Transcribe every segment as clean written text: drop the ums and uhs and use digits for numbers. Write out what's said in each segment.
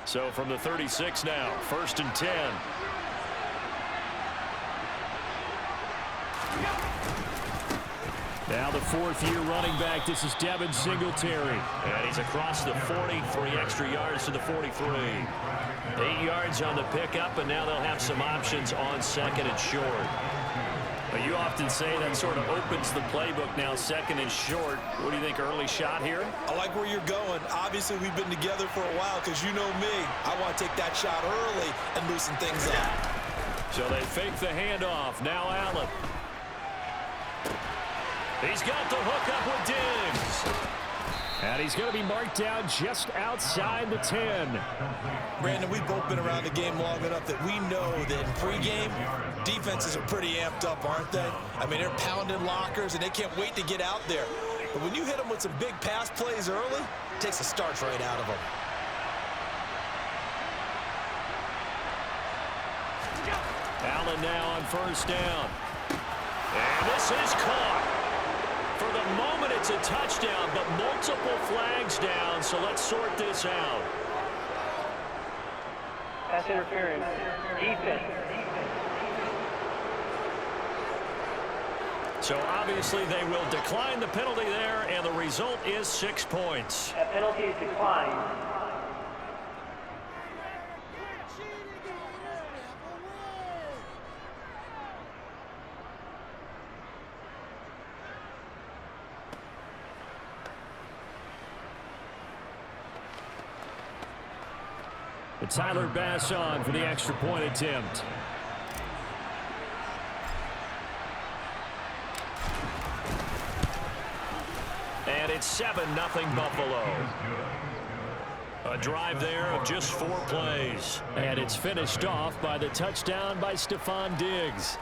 So from the 36 now, 1st and 10. Now the fourth-year running back. This is Devin Singletary. And he's across the 40, 3 extra yards to the 43. 8 yards on the pickup, and now they'll have some options on 2nd and short. But you often say that sort of opens the playbook now, 2nd and short. What do you think, early shot here? I like where you're going. Obviously, we've been together for a while because you know me. I want to take that shot early and loosen things up. So they fake the handoff. Now Allen. He's got the hook up with Diggs. And he's going to be marked down just outside the 10. Brandon, we've both been around the game long enough that we know that in pregame, defenses are pretty amped up, aren't they? I mean, they're pounding lockers, and they can't wait to get out there. But when you hit them with some big pass plays early, it takes the starch right out of them. Allen now on 1st down. And this is caught. For the moment, it's a touchdown, but multiple flags down, so let's sort this out. Pass interference. Defense. So obviously they will decline the penalty there, and the result is 6 points. That penalty is declined. Tyler Bass on for the extra point attempt. And it's 7-0 Buffalo. A drive there of just 4 plays. And it's finished off by the touchdown by Stephon Diggs.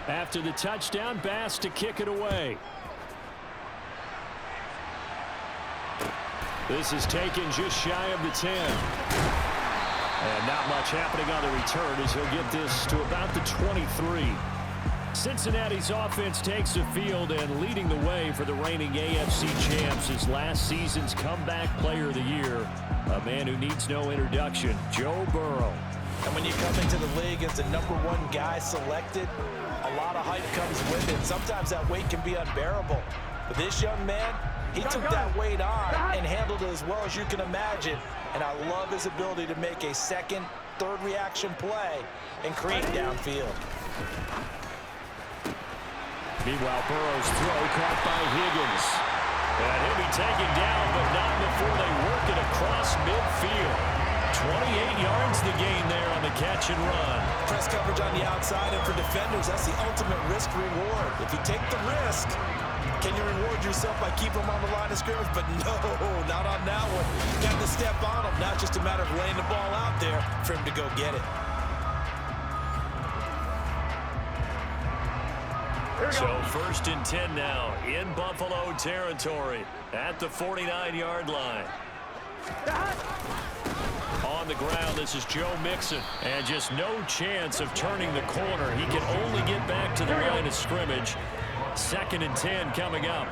After the touchdown, Bass to kick it away. This is taken just shy of the 10. And not much happening on the return as he'll get this to about the 23. Cincinnati's offense takes the field and leading the way for the reigning AFC champs is last season's comeback player of the year. A man who needs no introduction, Joe Burrow. And when you come into the league as the #1 guy selected, a lot of hype comes with it. Sometimes that weight can be unbearable. But this young man, he took that weight on and handled it as well as you can imagine. And I love his ability to make a second, third reaction play and create downfield. Meanwhile, Burrow's throw caught by Higgins. And he'll be taken down, but not before they work it across midfield. 28 yards the gain there on the catch and run. Press coverage on the outside, and for defenders, that's the ultimate risk-reward. If you take the risk, can you reward yourself by keeping them on the line of scrimmage? But no, not on that one. Got to step on them. Now it's just a matter of laying the ball out there for him to go get it. So 1st and 10 now in Buffalo territory at the 49-yard line. On the ground, this is Joe Mixon. And just no chance of turning the corner. He can only get back to the line of scrimmage. 2nd and 10 coming up.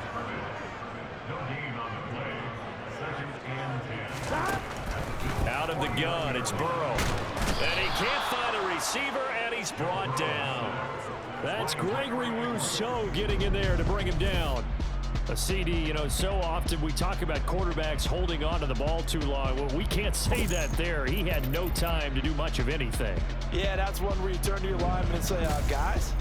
Out of the gun, it's Burrow. And he can't find a receiver, and he's brought down. That's Gregory Rousseau getting in there to bring him down. A CD, you know, so often we talk about quarterbacks holding on to the ball too long. Well, we can't say that there. He had no time to do much of anything. Yeah, that's one where you turn to your lineman and say, guys,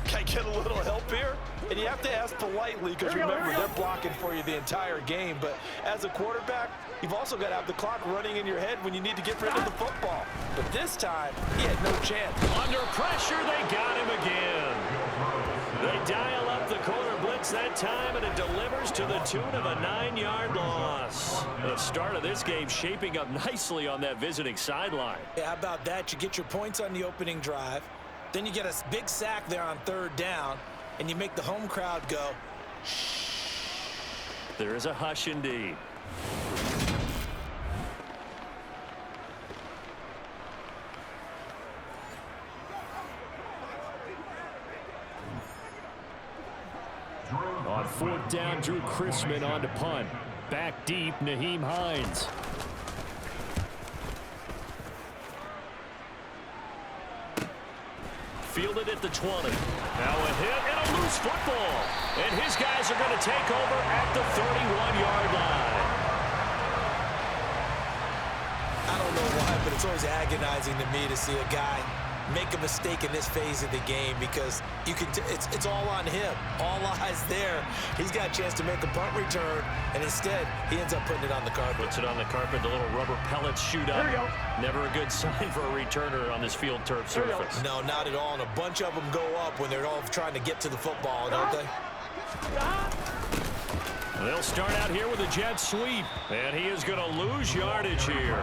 can I get a little help here? And you have to ask politely because remember, they're blocking for you the entire game. But as a quarterback, you've also got to have the clock running in your head when you need to get rid of the football. But this time, he had no chance. Under pressure, they got him again. They dial up the corner blitz that time, and it delivers to the tune of a 9-yard loss. The start of this game shaping up nicely on that visiting sideline. Yeah, how about that? You get your points on the opening drive. Then you get a big sack there on 3rd down, and you make the home crowd go, shh. There is a hush indeed. On 4th down, Drew Chrisman on to punt. Back deep, Nyheim Hines. Fielded at the 20. Now a hit and a loose football. And his guys are going to take over at the 31-yard line. I don't know why, but it's always agonizing to me to see a guy make a mistake in this phase of the game because you can it's all on him. All eyes there. He's got a chance to make a punt return, and instead he ends up putting it on the carpet. Puts it on the carpet. The little rubber pellets shoot up. Never a good sign for a returner on this field turf surface. No, not at all. And a bunch of them go up when they're all trying to get to the football, don't they? They'll start out here with a jet sweep, and he is going to lose yardage here.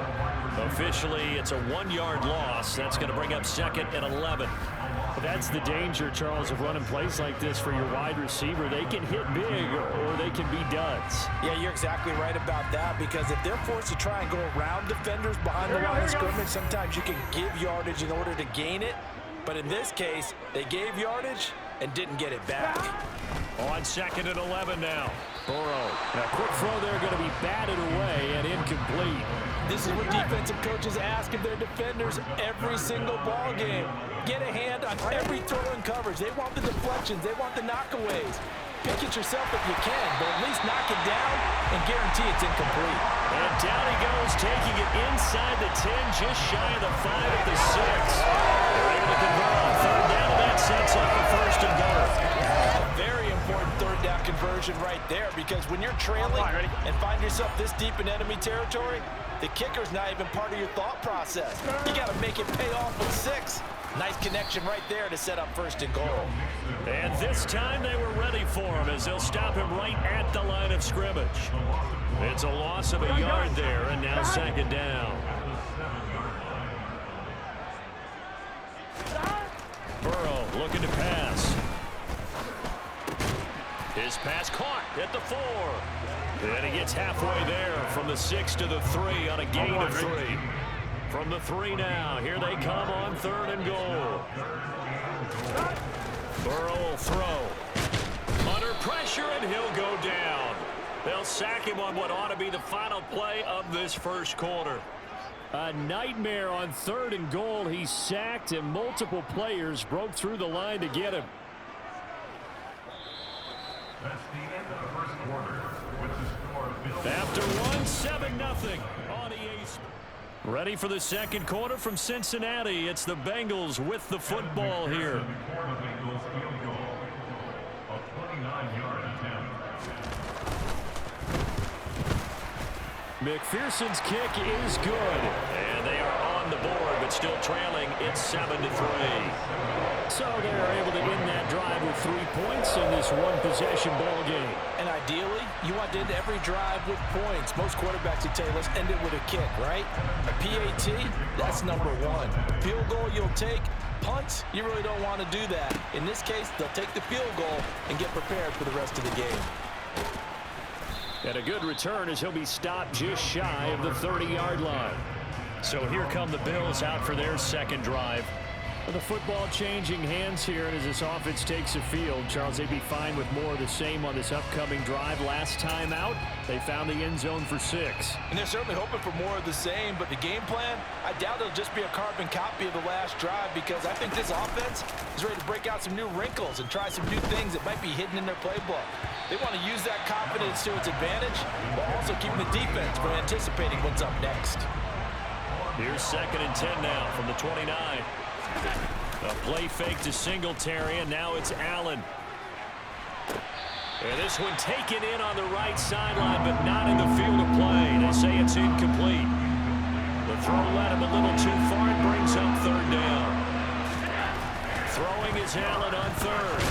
Officially, it's a 1-yard loss. That's going to bring up 2nd and 11. That's the danger, Charles, of running plays like this for your wide receiver. They can hit big or they can be duds. Yeah, you're exactly right about that because if they're forced to try and go around defenders behind the line of scrimmage, sometimes you can give yardage in order to gain it. But in this case, they gave yardage and didn't get it back. On 2nd and 11 now. Burrow. A quick throw there going to be batted away and incomplete. This is what defensive coaches ask of their defenders every single ball game. Get a hand on every throw and coverage. They want the deflections. They want the knockaways. Pick it yourself if you can, but at least knock it down and guarantee it's incomplete. And down he goes, taking it inside the 10, just shy of the 5 at the 6. They're able to convert on 3rd down, and that sets up the 1st and goal. A very important 3rd down conversion right there because when you're trailing and find yourself this deep in enemy territory, the kicker's not even part of your thought process. You got to make it pay off with 6. Nice connection right there to set up 1st and goal. And this time they were ready for him as they'll stop him right at the line of scrimmage. It's a loss of a yard there, and now 2nd down. Burrow looking to pass. His pass caught at the 4. And he gets halfway there from the 6 to the 3 on a gain of 3. From the 3 now, here they come on 3rd and goal. Burrow will throw. Under pressure, and he'll go down. They'll sack him on what ought to be the final play of this 1st quarter. A nightmare on 3rd and goal. He's sacked, and multiple players broke through the line to get him. That's the end of the 1st quarter. After 1-7-0 on the Ace. Ready for the 2nd quarter from Cincinnati. It's the Bengals with the football here. McPherson's kick is good. And they are on the board, but still trailing. It's 7-3. So they're able to end that drive with 3 points in this one-possession ball game. And ideally, you want to end every drive with points. Most quarterbacks would tell you, let's end it with a kick, right? A PAT, that's number 1. Field goal you'll take. Punts, you really don't want to do that. In this case, they'll take the field goal and get prepared for the rest of the game. And a good return as he'll be stopped just shy of the 30-yard line. So here come the Bills out for their 2nd drive. The football changing hands here, and as this offense takes the field, Charles, they'd be fine with more of the same on this upcoming drive. Last time out, they found the end zone for 6. And they're certainly hoping for more of the same, but the game plan, I doubt it'll just be a carbon copy of the last drive because I think this offense is ready to break out some new wrinkles and try some new things that might be hidden in their playbook. They want to use that confidence to its advantage while also keeping the defense from anticipating what's up next. Here's 2nd and 10 now from the 29. A play fake to Singletary, and now it's Allen. And this one taken in on the right sideline, but not in the field of play. They say it's incomplete. The throw led him a little too far. It brings up 3rd down. Throwing is Allen on 3rd.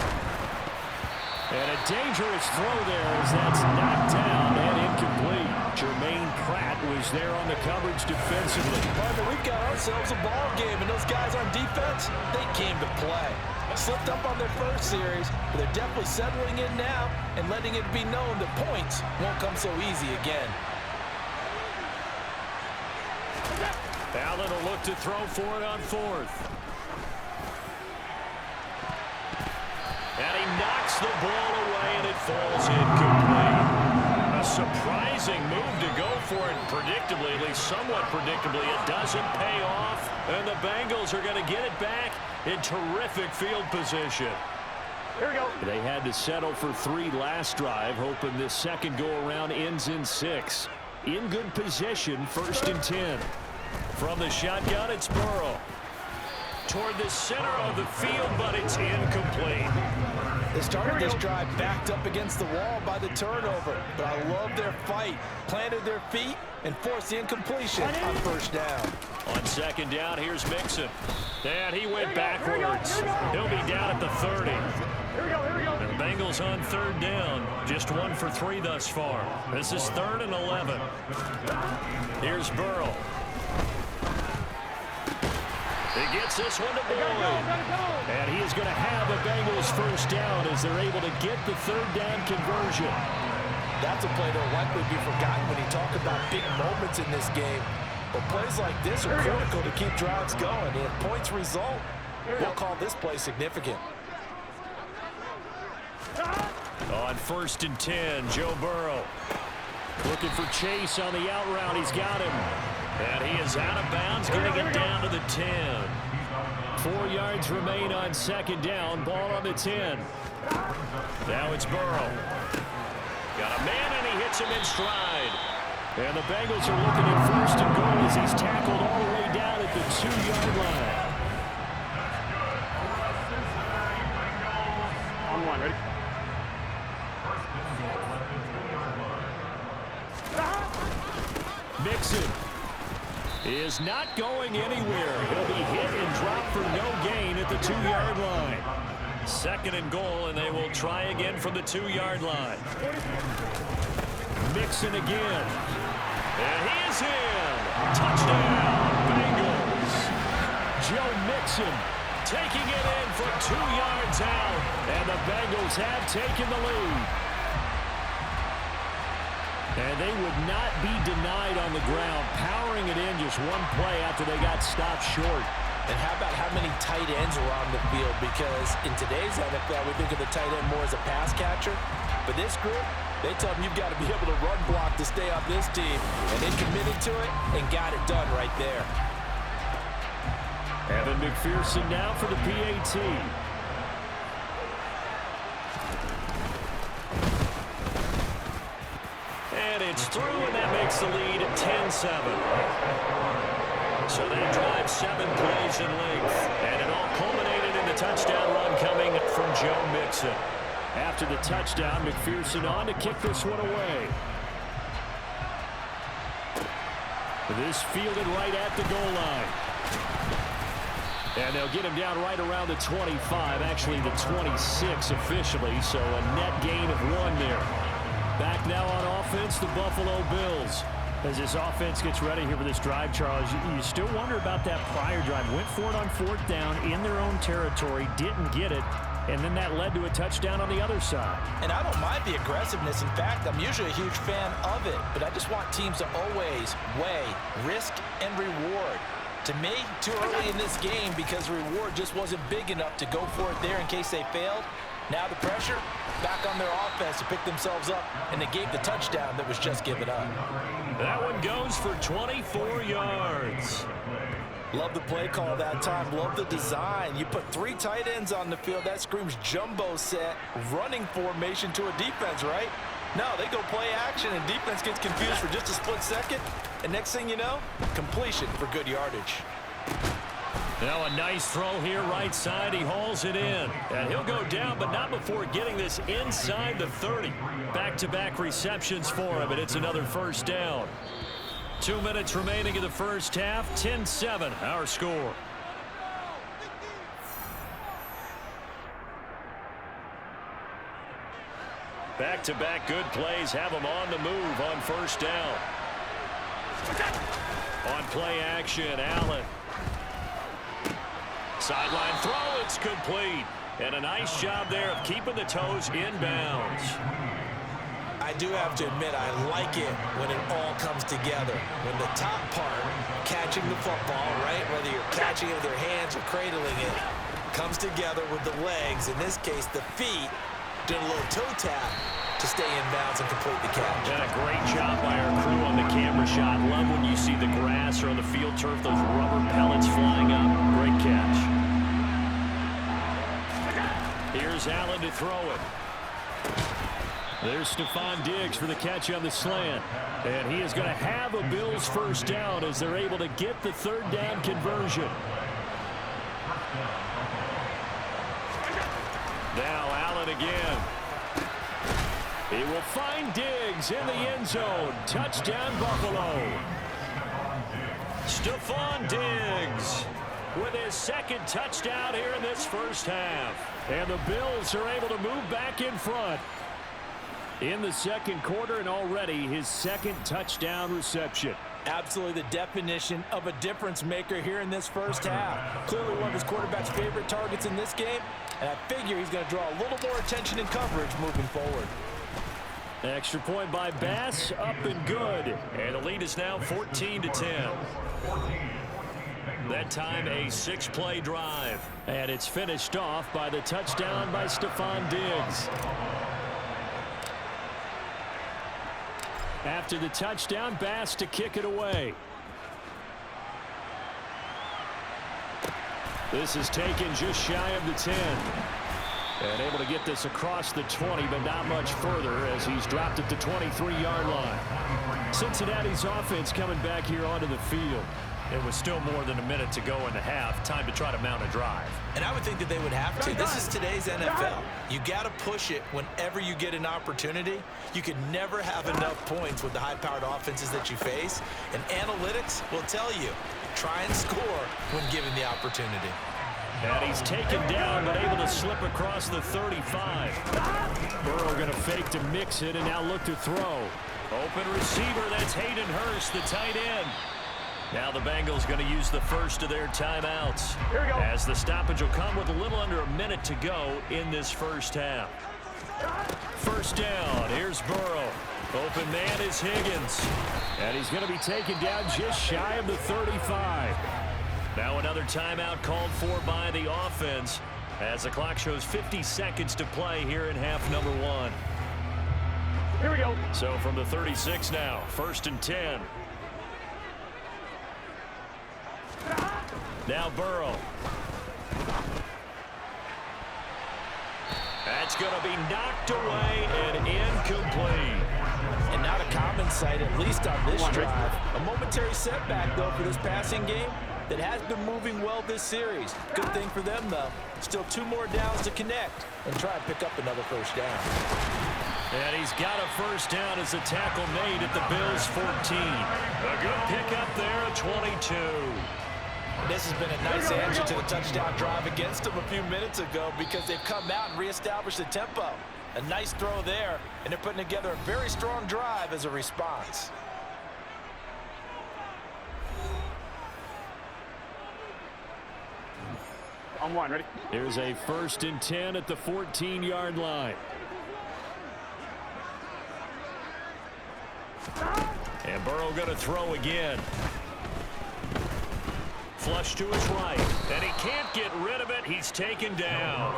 And a dangerous throw there as that's knocked down and incomplete. Jermaine Pratt was there on the coverage defensively. Partner, we've got ourselves a ball game, and those guys on defense, they came to play. Slipped up on their first series, but they're definitely settling in now and letting it be known that points won't come so easy again. Allen will look to throw for it on 4th. And he knocks knocks the ball away, and it falls incomplete. A surprising move to go for it. Predictably, at least somewhat predictably, it doesn't pay off, and the Bengals are going to get it back in terrific field position. Here we go. They had to settle for 3 last drive, hoping this second go-around ends in 6. In good position, 1st and 10. From the shotgun, it's Burrow. Toward the center of the field, but it's incomplete. They started this drive backed up against the wall by the turnover, but I love their fight. Planted their feet and forced the incompletion on 1st down. On 2nd down, here's Mixon. And he went backwards. He'll be down at the 30. And the Bengals on 3rd down. Just 1 for 3 thus far. This is 3rd and 11. Here's Burrow. He gets this one to Boyd. And he is going to have a Bengals 1st down as they're able to get the 3rd down conversion. That's a play that will likely be forgotten when you talk about big moments in this game. But plays like this are critical to keep drives going. And if points result, we'll call this play significant. On 1st and 10, Joe Burrow. Looking for Chase on the out route. He's got him. And he is out of bounds, getting it down to the 10. 4 yards remain on 2nd down. Ball on the 10. Now it's Burrow. Got a man, and he hits him in stride. And the Bengals are looking at 1st and goal as he's tackled all the way down at the 2-yard line. On 1, ready? Mixon is not going anywhere. He'll be hit and dropped for no gain at the 2-yard line. 2nd and goal, and they will try again from the 2-yard line. Mixon again. And he is in. Touchdown, Bengals. Joe Mixon taking it in for 2 yards out, and the Bengals have taken the lead. And they would not be denied on the ground, powering it in just 1 play after they got stopped short. And how about how many tight ends are on the field? Because in today's NFL, we think of the tight end more as a pass catcher. But this group, they tell them you've got to be able to run block to stay on this team. And they committed to it and got it done right there. Evan McPherson now for the PAT. And it's through, and that makes the lead 10-7. So they drive 7 plays in length, and it all culminated in the touchdown run coming from Joe Mixon. After the touchdown, McPherson on to kick this one away. This fielded right at the goal line. And they'll get him down right around the 25, actually the 26 officially, so a net gain of 1 there. Back now on offense, the Buffalo Bills. As this offense gets ready here for this drive, Charles, you still wonder about that prior drive. Went for it on 4th down in their own territory, didn't get it, and then that led to a touchdown on the other side. And I don't mind the aggressiveness. In fact, I'm usually a huge fan of it, but I just want teams to always weigh risk and reward. To me, too early in this game because the reward just wasn't big enough to go for it there in case they failed. Now the pressure back on their offense to pick themselves up, and they gave the touchdown that was just given up. That one goes for 24 yards. Love the play call that time. Love the design. You put 3 tight ends on the field. That screams jumbo set, running formation to a defense, right? No, they go play action, and defense gets confused for just a split second. And next thing you know, completion for good yardage. Now a nice throw here right side. He hauls it in. And he'll go down, but not before getting this inside the 30. Back-to-back receptions for him, and it's another 1st down. 2 minutes remaining in the first half. 10-7, our score. Back-to-back good plays have them on the move on 1st down. On play action, Allen. Sideline throw, it's complete. And a nice job there of keeping the toes inbounds. I do have to admit, I like it when it all comes together. When the top part, catching the football, right, whether you're catching it with your hands or cradling it, comes together with the legs, in this case the feet, Doing a little toe tap to stay in bounds and complete the catch. And a great job by our crew on the camera shot. Love when you see the grass or on the field turf, those rubber pellets flying up. Great catch. Here's Allen to throw it. There's Stephon Diggs for the catch on the slant. And he is going to have a Bills first down as they're able to get the third down conversion. Now Allen again. He will find Diggs in the end zone. Touchdown, Buffalo. Stephon Diggs with his second touchdown here in this first half. And the Bills are able to move back in front in the second quarter, and already his second touchdown reception. Absolutely the definition of a difference maker here in this first half. Clearly one of his quarterback's favorite targets in this game, and I figure he's going to draw a little more attention and coverage moving forward. Extra point by Bass, up and good. And the lead is now 14-10. That time a 6-play drive. And it's finished off by the touchdown by Stephon Diggs. After the touchdown, Bass to kick it away. This is taken just shy of the 10. And able to get this across the 20, but not much further as he's dropped at the 23-yard line. Cincinnati's offense coming back here onto the field. It was still more than a minute to go in the half. Time to try to mount a drive. And I would think that they would have to. This is today's NFL. You got to push it whenever you get an opportunity. You can never have enough points with the high-powered offenses that you face. And analytics will tell you, try and score when given the opportunity. And he's taken down, but able to slip across the 35. Burrow going to fake to mix it, and now look to throw. Open receiver, that's Hayden Hurst, the tight end. Now the Bengals going to use the first of their timeouts. Here we go. As the stoppage will come with a little under a minute to go in this first half. First down, here's Burrow. Open man is Higgins. And he's going to be taken down just shy of the 35. Now another timeout called for by the offense as the clock shows 50 seconds to play here in half number 1. Here we go. So from the 36 now, 1st and 10. Now Burrow. That's going to be knocked away and incomplete. And not a common sight, at least on this drive. A momentary setback, though, for this passing game that has been moving well this series. Good thing for them, though. Still 2 more downs to connect and try and pick up another first down. And he's got a first down as a tackle made at the Bills' 14. A good pickup there at 22. This has been a nice answer to the touchdown drive against them a few minutes ago because they've come out and reestablished the tempo. A nice throw there, and they're putting together a very strong drive as a response. On 1, ready? Here's a 1st and 10 at the 14-yard line. And Burrow going to throw again. Flush to his right, and he can't get rid of it. He's taken down.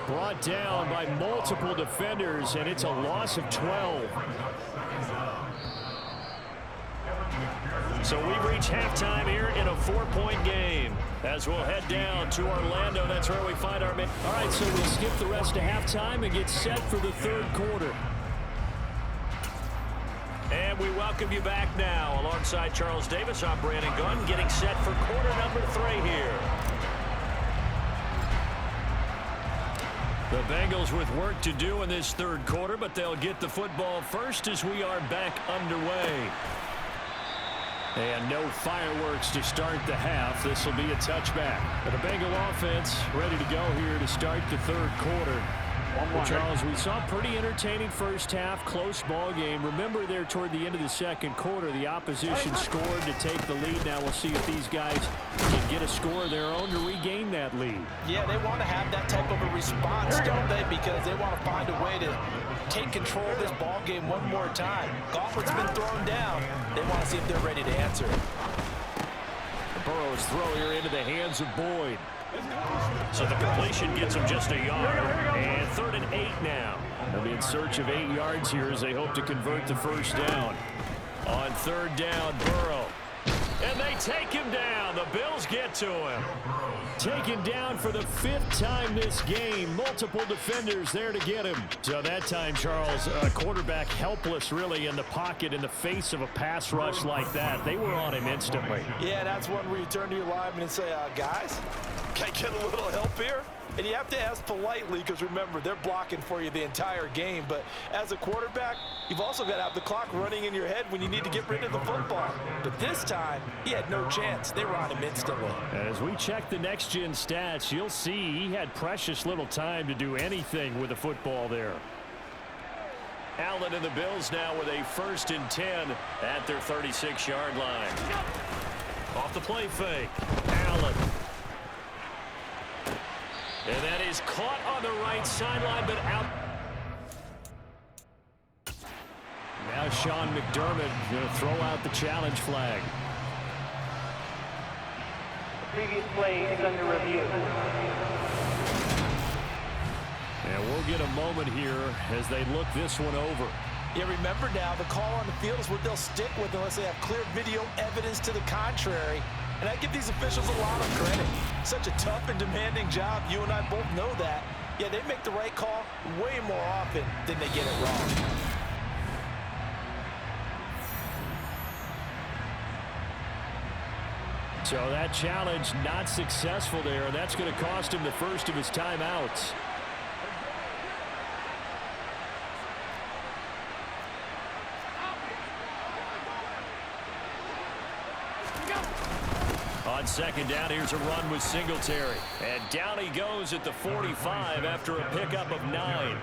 Brought down by multiple defenders, and it's a loss of 12. So we've reached halftime here in a 4-point game. As we'll head down to Orlando, that's where we find our men. All right, so we'll skip the rest of halftime and get set for the 3rd quarter. And we welcome you back now. Alongside Charles Davis, I'm Brandon Gunn, getting set for quarter number 3 here. The Bengals with work to do in this 3rd quarter, but they'll get the football first as we are back underway. And no fireworks to start the half. This will be a touchback. But the Bengal offense ready to go here to start the 3rd quarter. Well, Charles, we saw a pretty entertaining first half, close ball game. Remember there toward the end of the 2nd quarter, the opposition scored to take the lead. Now we'll see if these guys can get a score of their own to regain that lead. Yeah, they want to have that type of a response, don't they? Because they want to find a way to take control of this ball game one more time. Gauntlet's been thrown down. They want to see if they're ready to answer it. Burrow's throw here into the hands of Boyd. So the completion gets him just a yard. And 3rd and 8 now. They'll be in search of 8 yards here as they hope to convert the first down. On 3rd down, Burrow. And they take him down. The Bills get to him. Taken down for the 5th time this game. Multiple defenders there to get him. So that time, Charles, quarterback helpless really in the pocket in the face of a pass rush like that. They were on him instantly. Yeah, that's one where you turn to your lineman and say, guys, can I get a little help here? And you have to ask politely because, remember, they're blocking for you the entire game. But as a quarterback, you've also got to have the clock running in your head when you need to get rid of the football. But this time, he had no chance. They were on him instantly. As we check the next-gen stats, you'll see he had precious little time to do anything with the football there. Allen and the Bills now with a 1st and 10 at their 36-yard line. Off the play fake. Allen. And that is caught on the right sideline, but out. Now Sean McDermott going to throw out the challenge flag. The previous play is under review. And we'll get a moment here as they look this one over. Yeah, remember now, the call on the field is what they'll stick with unless they have clear video evidence to the contrary. And I give these officials a lot of credit. Such a tough and demanding job. You and I both know that. Yeah, they make the right call way more often than they get it wrong. So that challenge not successful there. That's going to cost him the first of his timeouts. On 2nd down, here's a run with Singletary. And down he goes at the 45 after a pickup of 9.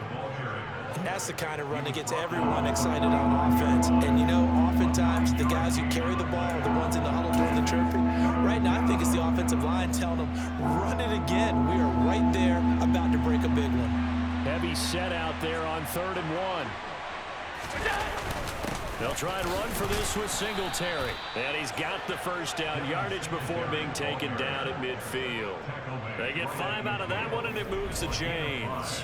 And that's the kind of run that gets everyone excited on offense. And, you know, oftentimes the guys who carry the ball are the ones in the huddle during the tripping. Right now, I think it's the offensive line telling them, run it again. We are right there about to break a big one. Heavy set out there on 3rd and 1. They'll try and run for this with Singletary. And he's got the first down yardage before being taken down at midfield. They get 5 out of that one, and it moves the chains.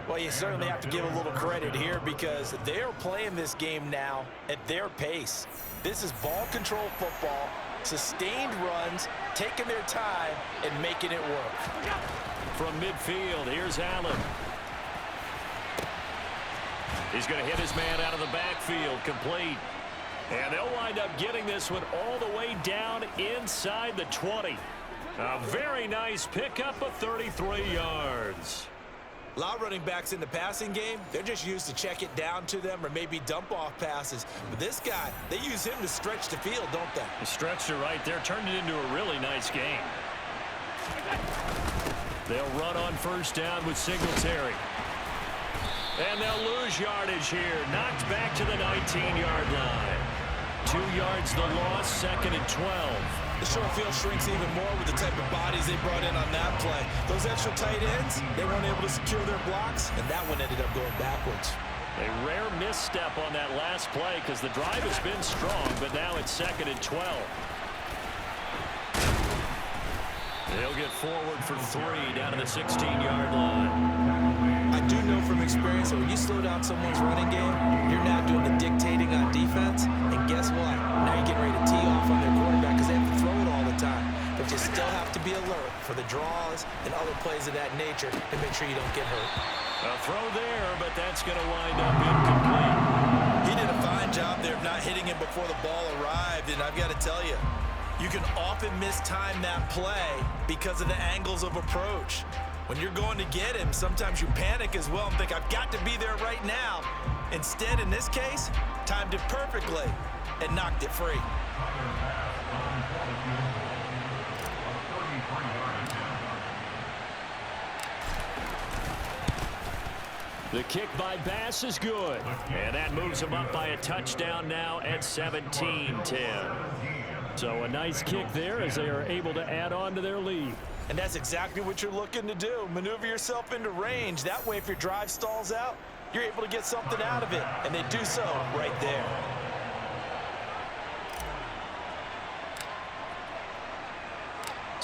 Well, you certainly have to give a little credit here because they're playing this game now at their pace. This is ball control football, sustained runs, taking their time, and making it work. From midfield, here's Allen. He's going to hit his man out of the backfield, complete. And they'll wind up getting this one all the way down inside the 20. A very nice pickup of 33 yards. A lot of running backs in the passing game, they're just used to check it down to them or maybe dump off passes. But this guy, they use him to stretch the field, don't they? He stretched it right there, turned it into a really nice game. They'll run on 1st down with Singletary. And they'll lose yardage here. Knocked back to the 19-yard line. 2 yards the loss, 2nd and 12. The short field shrinks even more with the type of bodies they brought in on that play. Those extra tight ends, they weren't able to secure their blocks, and that one ended up going backwards. A rare misstep on that last play because the drive has been strong, but now it's 2nd and 12. They'll get forward for 3 down to the 16-yard line. I do know from experience that when you slow down someone's running game, you're now doing the dictating on defense. And guess what? Now you're getting ready to tee off on their quarterback because they have to throw it all the time. But you still have to be alert for the draws and other plays of that nature to make sure you don't get hurt. A throw there, but that's going to wind up incomplete. He did a fine job there of not hitting him before the ball arrived. And I've got to tell you, you can often mistime that play because of the angles of approach. When you're going to get him, sometimes you panic as well and think, I've got to be there right now. Instead, in this case, timed it perfectly and knocked it free. The kick by Bass is good. And that moves him up by a touchdown now at 17-10. So a nice kick there as they are able to add on to their lead. And that's exactly what you're looking to do. Maneuver yourself into range. That way, if your drive stalls out, you're able to get something out of it. And they do so right there.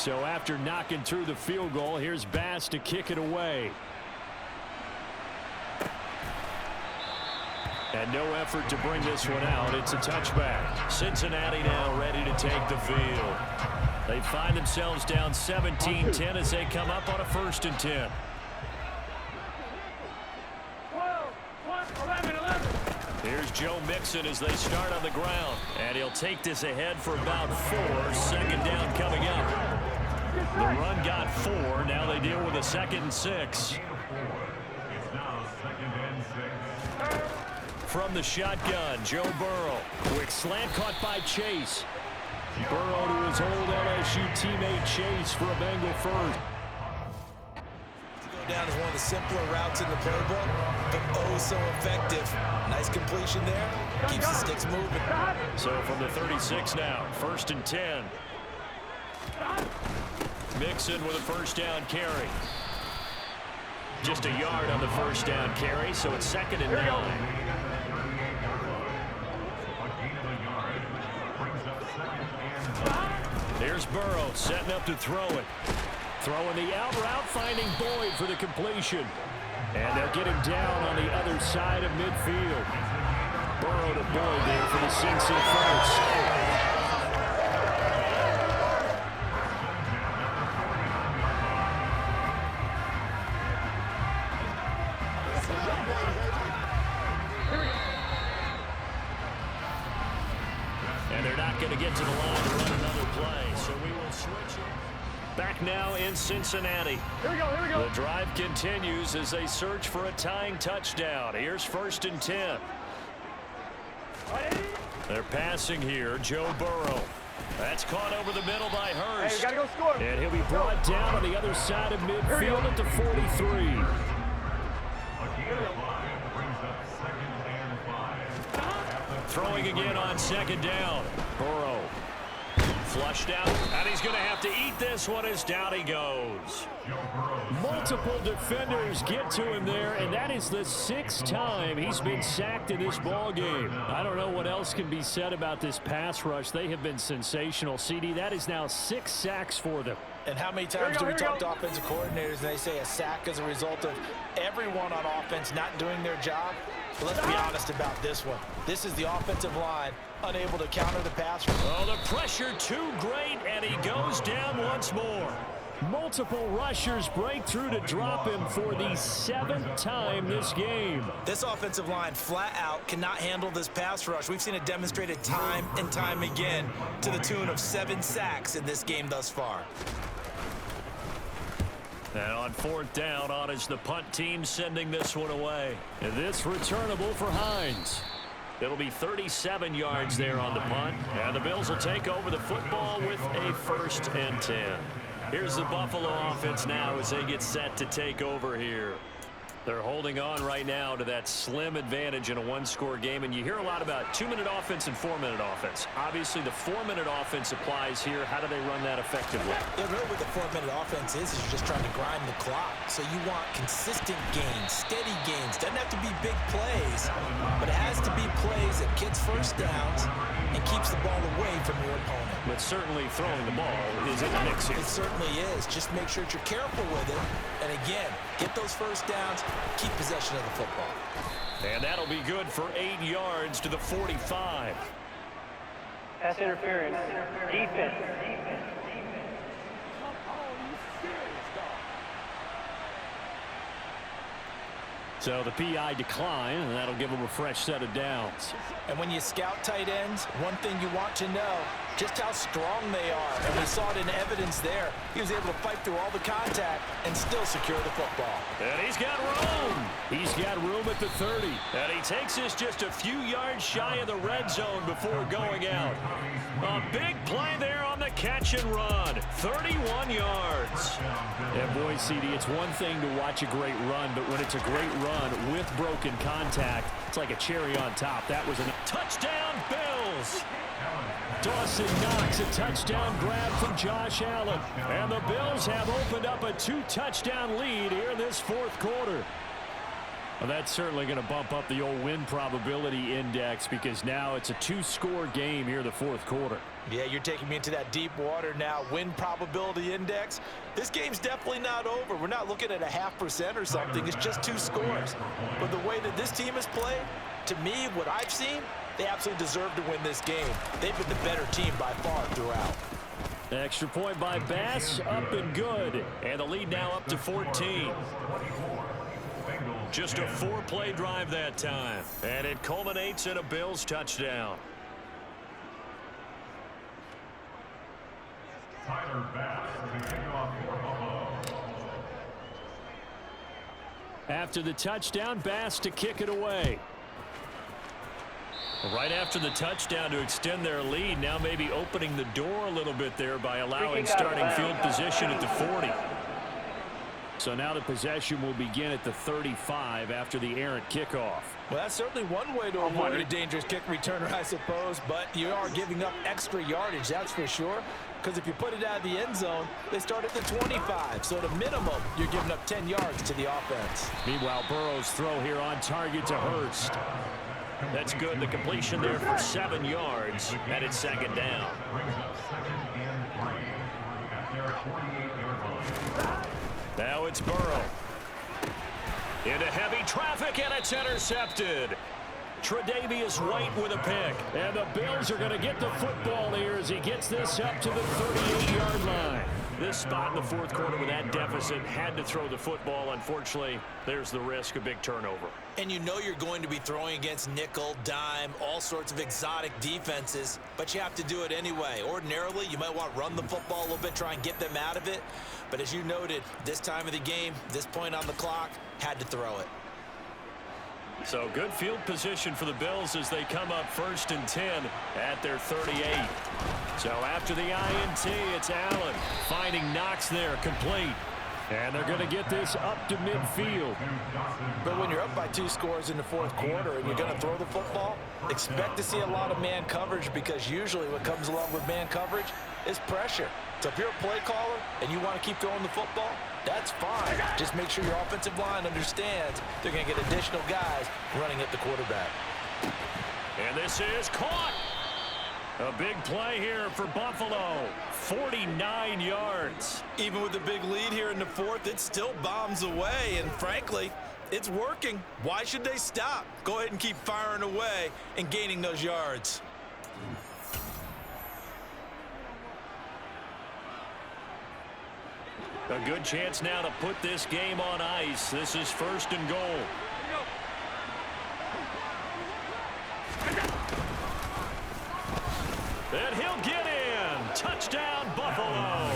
So after knocking through the field goal, here's Bass to kick it away. And no effort to bring this one out. It's a touchback. Cincinnati now ready to take the field. They find themselves down 17-10 as they come up on a 1st and 10. 11. Here's Joe Mixon as they start on the ground. And he'll take this ahead for about 4. 2nd down coming up. The run got 4. Now they deal with a 2nd and 6. It's now 2nd and 6. From the shotgun, Joe Burrow. Quick slant caught by Chase. Burrow to his old LSU teammate Chase for a Bengal first. Go down as one of the simpler routes in the playbook, but oh so effective. Nice completion there. Keeps the sticks moving. So from the 36 now, 1st and 10. Mixon with a 1st down carry. Just a yard on the 1st down carry, so it's 2nd and 9. Here's Burrow setting up to throw it. Throwing the out route, finding Boyd for the completion. And they'll get him down on the other side of midfield. Burrow to Boyd there for the Cincy first. And they're not going to get to the line to run another play, so we will switch it. Back now in Cincinnati. Here we go. The drive continues as they search for a tying touchdown. Here's 1st and 10. They're passing here, Joe Burrow. That's caught over the middle by Hurst. Hey, you gotta go score. And he'll be brought down on the other side of midfield at the 43. Throwing again on 2nd down. Burrow flushed out, and he's going to have to eat this one as down he goes. Multiple defenders get to him there, and that is the 6th time he's been sacked in this ball game. I don't know what else can be said about this pass rush. They have been sensational. CD, that is now 6 sacks for them. And how many times do we talk to offensive coordinators and they say a sack as a result of everyone on offense not doing their job? But let's be honest about this one. This is the offensive line unable to counter the pass rush. Oh, the pressure too great, and he goes down once more. Multiple rushers break through to drop him for the 7th time this game. This offensive line flat out cannot handle this pass rush. We've seen it demonstrated time and time again to the tune of 7 sacks in this game thus far. And on 4th down, on is the punt team sending this one away. And this returnable for Hines. It'll be 37 yards there on the punt. And the Bills will take over the football with a 1st and 10. Here's the Buffalo offense now as they get set to take over here. They're holding on right now to that slim advantage in a 1-score game, and you hear a lot about 2-minute offense and 4-minute offense. Obviously, the 4-minute offense applies here. How do they run that effectively? Yeah, really what the 4-minute offense is you're just trying to grind the clock. So you want consistent gains, steady gains. Doesn't have to be big plays, but it has to be plays that gets 1st downs and keeps the ball away from your opponent. But certainly throwing the ball is in the mix here. It certainly is. Just make sure that you're careful with it. And again, get those 1st downs, keep possession of the football. And that'll be good for 8 yards to the 45. Pass interference. Defense. So the PI decline, and that'll give them a fresh set of downs. And when you scout tight ends, one thing you want to know, just how strong they are. And we saw it in evidence there. He was able to fight through all the contact and still secure the football. And he's got room. He's got room at the 30. And he takes this just a few yards shy of the red zone before going out. A big play there on the catch and run. 31 yards. And boy, CD, it's one thing to watch a great run, but when it's a great run with broken contact, it's like a cherry on top. That was a touchdown, Bills. Dawson Knox, a touchdown grab from Josh Allen. And the Bills have opened up a 2-touchdown lead here in this 4th quarter. Well, that's certainly going to bump up the old win probability index because now it's a 2-score game here in the fourth quarter. Yeah, you're taking me into that deep water now. Win probability index. This game's definitely not over. We're not looking at a 0.5% or something. It's just 2 scores. But the way that this team has played, to me, what I've seen, they absolutely deserve to win this game. They've been the better team by far throughout. Extra point by Bass, up and good. And the lead now up to 14. Just a 4-play drive that time. And it culminates in a Bills touchdown. Tyler Bass to kick off for Buffalo. After the touchdown, Bass to kick it away. Right after the touchdown to extend their lead, now maybe opening the door a little bit there by allowing starting field position at the 40. So now the possession will begin at the 35 after the errant kickoff. Well, that's certainly one way to avoid a dangerous kick returner, I suppose, but you are giving up extra yardage, that's for sure, because if you put it out of the end zone, they start at the 25, so at a minimum, you're giving up 10 yards to the offense. Meanwhile, Burrow's throw here on target to Hurst. That's good. The completion there for 7 yards, and it's second down. Brings up 2nd and 3 at their 48-yard line. Now it's Burrow. Into heavy traffic, and it's intercepted. Tre'Davious White with a pick. And the Bills are going to get the football here as he gets this up to the 38-yard line. This spot in the fourth quarter with that deficit had to throw the football. Unfortunately, there's the risk of big turnover. And you know you're going to be throwing against nickel, dime, all sorts of exotic defenses, but you have to do it anyway. Ordinarily, you might want to run the football a little bit, try and get them out of it. But as you noted, this time of the game, this point on the clock, had to throw it. So good field position for the Bills as they come up 1st and 10 at their 38. So after the INT, it's Allen finding Knox there, complete. And they're going to get this up to midfield. But when you're up by 2 scores in the fourth quarter and you're going to throw the football, expect to see a lot of man coverage because usually what comes along with man coverage is pressure. So if you're a play caller and you want to keep throwing the football, that's fine. Just make sure your offensive line understands they're going to get additional guys running at the quarterback. And this is caught. A big play here for Buffalo. 49 yards. Even with the big lead here in the fourth, it still bombs away. And frankly, it's working. Why should they stop? Go ahead and keep firing away and gaining those yards. A good chance now to put this game on ice. This is 1st and goal. And he'll get in. Touchdown, Buffalo.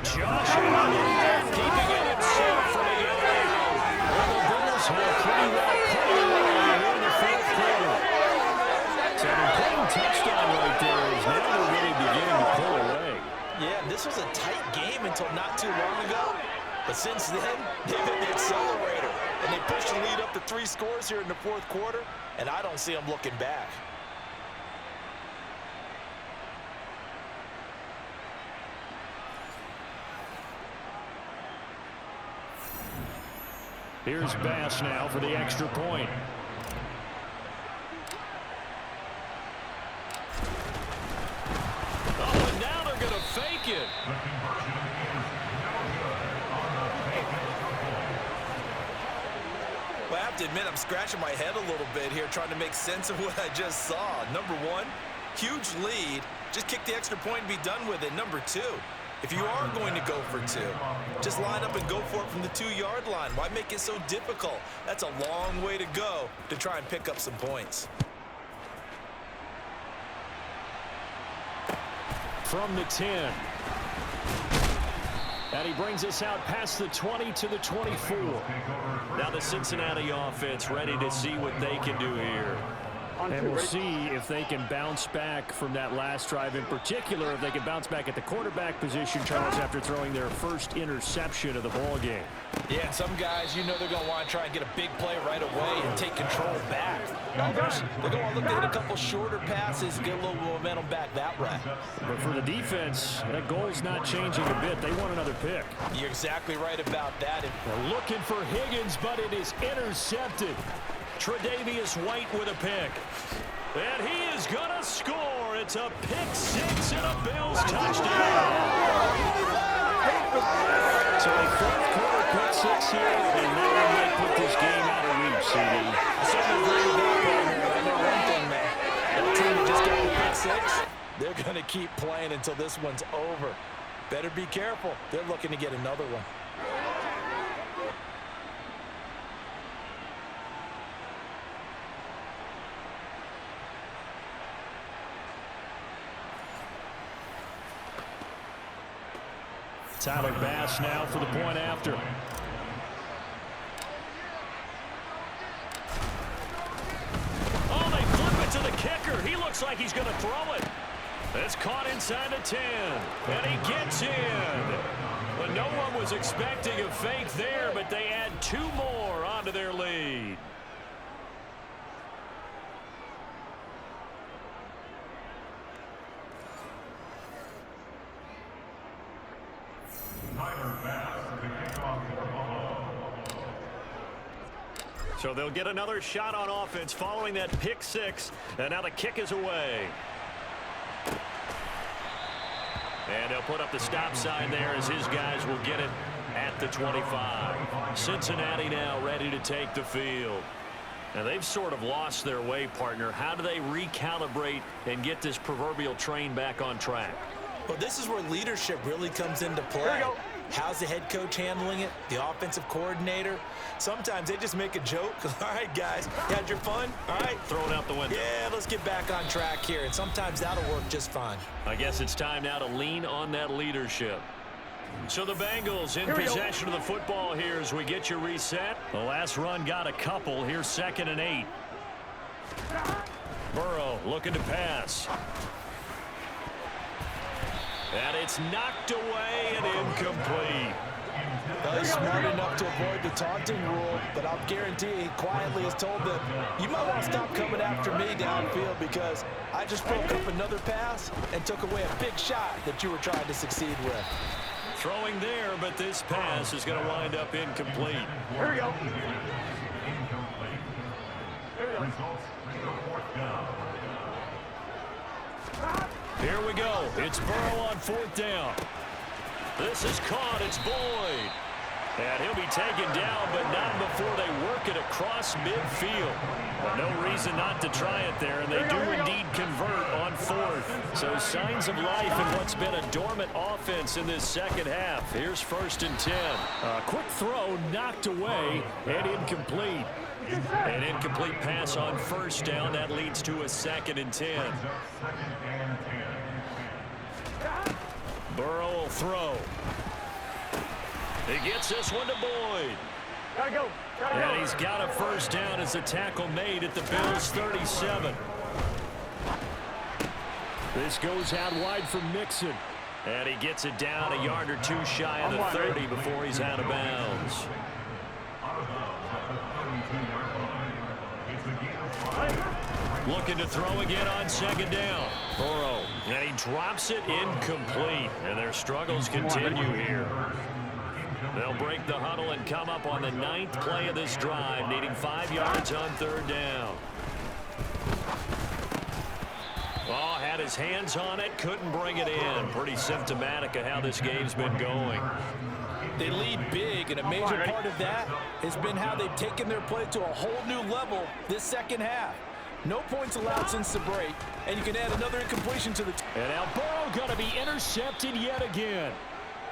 Josh Allen keeping it himself from the other. Well, the Bills have pretty well played away in the fourth quarter. So an important touchdown right there is now they're really beginning to pull away. Yeah, this was a tight game until not too long ago. But since then, they've hit the accelerator. And they pushed the lead up to 3 scores here in the fourth quarter. And I don't see them looking back. Here's Bass now for the extra point. Oh, and now they're going to fake it. Well, I have to admit, I'm scratching my head a little bit here trying to make sense of what I just saw. Number one, huge lead. Just kick the extra point and be done with it. Number two, if you are going to go for 2, just line up and go for it from the 2-yard line. Why make it so difficult? That's a long way to go to try and pick up some points. From the 10. And he brings us out past the 20 to the 24. Now the Cincinnati offense ready to see what they can do here. On And two, we'll ready? see if they can bounce back from that last drive in particular, if they can bounce back at the quarterback position, Charles, after throwing their first interception of the ball game. Yeah, and some guys, you know they're going to want to try and get a big play right away and take control back. Others, they're going to look to hit a couple shorter passes, get a little momentum back that way. But for the defense, that goal's not changing a bit. They want another pick. You're exactly right about that. They're looking for Higgins, but it is intercepted. Tre'Davious White with a pick. And he is going to score. It's a pick six and a Bills touchdown. So a fourth quarter pick six here, and now they might put this game out of reach, CD. I certainly agree with that, partner. I know one thing, man. That team that just got the pick six, they're going to keep playing until this one's over. Better be careful. They're looking to get another one. Tyler Bass now for the point after. Oh, they flip it to the kicker. He looks like he's going to throw it. It's caught inside the 10, and he gets in. But no one was expecting a fake there, but they add two more onto their lead. So they'll get another shot on offense following that pick six, and now the kick is away. And they'll put up the stop sign there as his guys will get it at the 25. Cincinnati now ready to take the field. Now they've sort of lost their way, partner. How do they recalibrate and get this proverbial train back on track? Well, this is where leadership really comes into play. How's the head coach handling it? The offensive coordinator? Sometimes they just make a joke. All right, guys, you had your fun? All right. Throw it out the window. Yeah, let's get back on track here. And sometimes that'll work just fine. I guess it's time now to lean on that leadership. So the Bengals in possession of the football here as we get you reset. The last run got a couple. Here's 2nd and 8. Burrow looking to pass. And it's knocked away and incomplete. He's smart enough to avoid the taunting rule, but I'll guarantee he quietly has told them, you might want to stop coming after me downfield because I just broke up another pass and took away a big shot that you were trying to succeed with. Throwing there, but this pass is going to wind up incomplete. Here we go. Here we go. It's Burrow on 4th down. This is caught. It's Boyd. And he'll be taken down, but not before they work it across midfield. But no reason not to try it there, and they do indeed convert on 4th. So signs of life in what's been a dormant offense in this second half. Here's 1st and 10. A quick throw knocked away and incomplete. An incomplete pass on 1st down. That leads to a 2nd and 10. Burrow will throw. He gets this one to Boyd. Gotta go. And he's got a 1st down as the tackle made at the Bills' 37. This goes out wide for Mixon. And he gets it down a yard or two shy of the 30 before he's out of bounds. Looking to throw again on 2nd down. Burrow. And he drops it incomplete. And their struggles continue here. They'll break the huddle and come up on the 9th play of this drive, needing 5 yards on 3rd down. Oh, had his hands on it, couldn't bring it in. Pretty symptomatic of how this game's been going. They lead big, and a major part of that has been how they've taken their play to a whole new level this second half. No points allowed since the break, and you can add another incompletion to the... And now Burrow going to be intercepted yet again.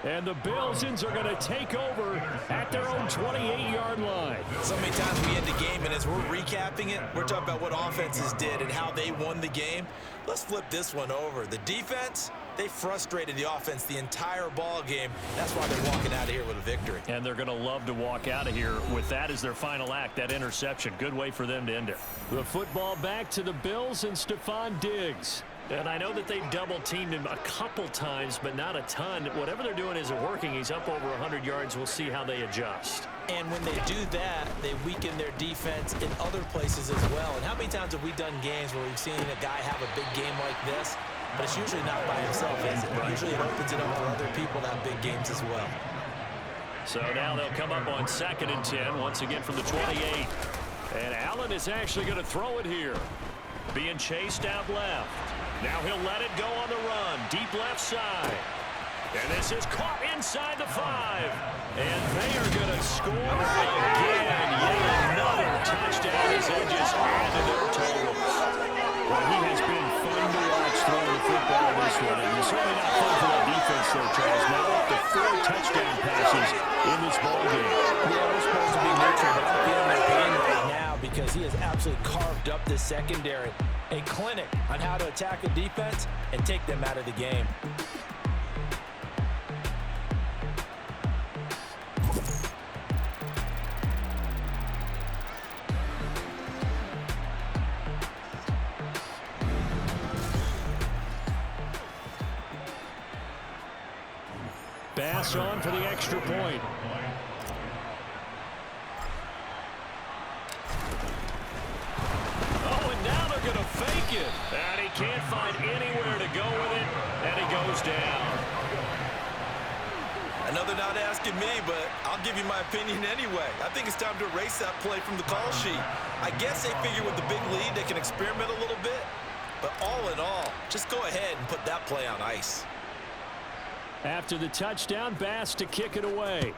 And the Billsons are going to take over at their own 28-yard line. So many times we end the game, and as we're recapping it, we're talking about what offenses did and how they won the game. Let's flip this one over. The defense, they frustrated the offense the entire ball game. That's why they're walking out of here with a victory. And they're going to love to walk out of here with that as their final act, that interception. Good way for them to end it. The football back to the Bills and Stephon Diggs. And I know that they've double-teamed him a couple times, but not a ton. Whatever they're doing isn't working. He's up over 100 yards. We'll see how they adjust. And when they do that, they weaken their defense in other places as well. And how many times have we done games where we've seen a guy have a big game like this, but it's usually not by himself, is it? Usually it opens it up for other people to have big games as well. So now they'll come up on 2nd and 10, once again from the 28. And Allen is actually going to throw it here. Being chased out left. Now he'll let it go on the run. Deep left side. And this is caught inside the 5. And they are going to score again. Yet another touchdown as they just added their totals. Well, he has been fun to watch throwing the football this one. And it's certainly not fun for that defense there, Charles. Now up to 4 touchdown passes in this ballgame. Yeah, we're supposed to be neutral, but I'm feeling their pain right now because he has absolutely carved up this secondary. A clinic on how to attack a defense and take them out of the game. Bass on for the extra point. Fake it, and he can't find anywhere to go with it, and he goes down. Another not asking me, but I'll give you my opinion anyway. I think it's time to erase that play from the call sheet. I guess they figure with the big lead they can experiment a little bit, but all in all, just go ahead and put that play on ice. After the touchdown, Bass to kick it away.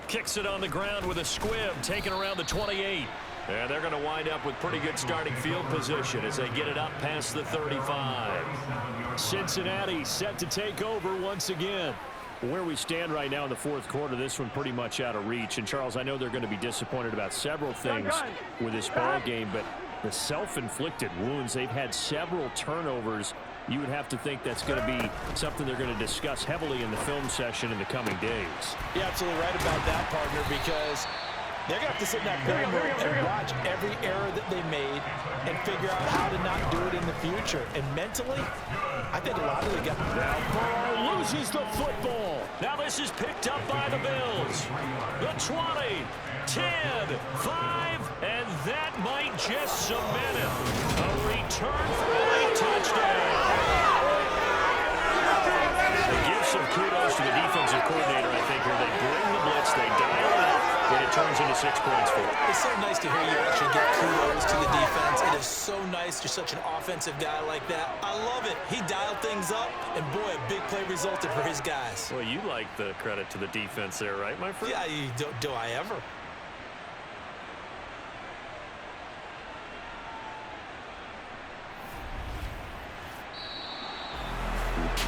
Kicks it on the ground with a squib, taken around the 28. And they're going to wind up with pretty good starting field position as they get it up past the 35. Cincinnati set to take over once again. Where we stand right now in the 4th quarter, this one pretty much out of reach. And, Charles, I know they're going to be disappointed about several things with this ball game, but the self-inflicted wounds, they've had several turnovers. You would have to think that's going to be something they're going to discuss heavily in the film session in the coming days. You're absolutely right about that, partner, because they're going to have to sit in that film room and watch every error that they made and figure out how to not do it in the future. And mentally, I think a lot of it got... Burrow loses the football. Now this is picked up by the Bills. The 20, 10, 5, and that might just cement it. A return for a touchdown. They give some kudos to the defensive coordinator, I think, where they bring the blitz, they dial it up, and it turns into 6 points for them. It's so nice to hear you actually get kudos to the defense. It is so nice. You're such an offensive guy like that. I love it. He dialed things up, and boy, a big play resulted for his guys. Well, you like the credit to the defense there, right, my friend? Yeah, do I ever?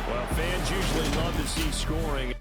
Well, fans usually love to see scoring.